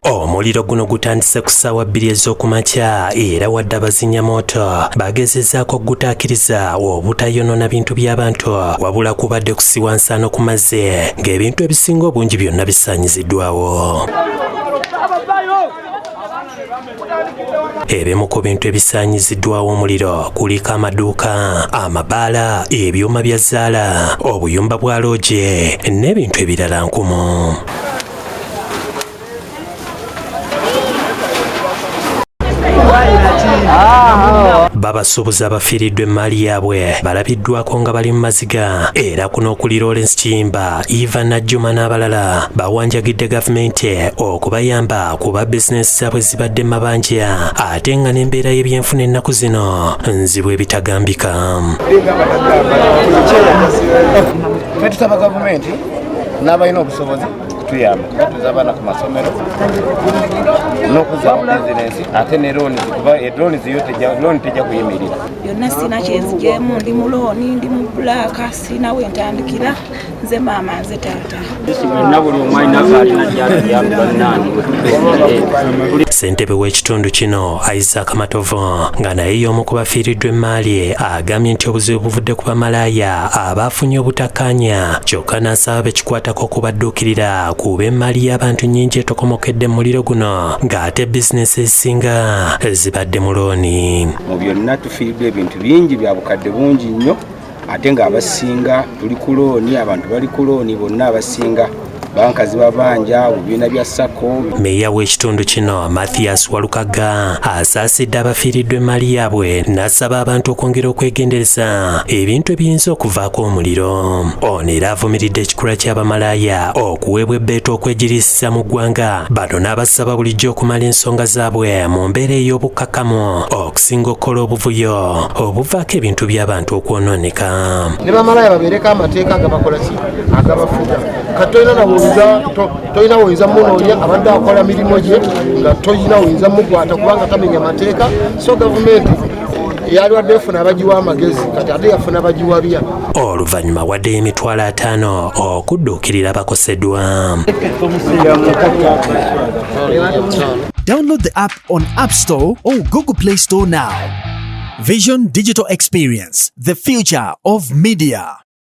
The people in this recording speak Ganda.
Omuliro guno gutandise ku ssaawa 2 ez'okumakya era wadde abazinyamooto bagezezzaako gutaakiriza obutayonona bintu by'abantu wabula kubadde kusiwa nsaano ku mazzi ng'ebintu ebisinga obungi byonna bisaanyiziddwawo. Ebimu ku bintu ebisaanyiziddwawo omuliro kuliko amaduuka, amabaala, ebyuma bya zzaala, obuyumba bwa looje n'ebintu ebirala nkumu. Babasuubuzi abafiiriddwa emmaali yaabwe balabiddwako nga bali mu maziga era kuno okuli Lawrence Kiyimba, Eva Najjuma n'abalala bawanjagidde gavumenti okubayamba kuba bizinesi zaabwe zibadde mabanja ate nga n'embeera y'ebyenfuna ennaku zino nzibu ebitagambika. Tusaba gavumenti n'abalina obusobozi kutuyamba batuza abaana ku masomero n'okuzaamu bizinensi ate ne looni kuba looni tejja kuyimirira. Yonna sina kyenzigyemu, ndi mu looni, ndi mu bulaaka, sina wentandikira, nze maama nze taata. Ssentebe w'ekitundu kino Isaac Matovu nga naye y'omu ku bafiiriddwa emmaali agambye nti obuzibu buvudde ku bamalaaya abaafunye obutakkaanya kyokka n'asaba bekikwatako okubadduukirira kuba emmaali y'abantu nnyingi etokomokedde mu muliro guno ng'ate bizinesi ezisinga zibadde mu looni. Mu byonna tufiiriddwa ebintu bingi bya bukadde bungi nnyo ate ng'abasinga tuli ku looni, abantu bali ku looni bonna abasinga banka zibabanja bibiina bya sako. Meeya w'ekitundu kino Mathias Walukaga asaasidde abafiiriddwa emmaali yaabwe n'asaba abantu okwongera okwegendereza ebintu ebiyinza okuvaako omuliro. Ono era avumiridde ekikula ky'abamalaaya okuweebwa ebbeeta okwegiriisa mu ggwanga bano n'abasaba bulijjo okumala ensonga zaabwe mu mbeera ey'obukkakkamu okusinga okukola obuvuyo obuvaako ebintu by'abantu okwonooneka. Ne bamalaaya babeereko amateeka agabakola ki agabafuga kati tolina woyinza munoonya abantu akola mirimu gye nga tolina woyinza mukwata kubanga tamenya mateeka. So gavumenti yaliwadde efuna abagiwa amagezi kati ate yafuna abagiwabya. Oluvannyuma waddeyo emitwalo 5 okudduukirira abakoseddwa. Download the app on App Store or Google Play Store now. Vision Digital Experience, the future of media.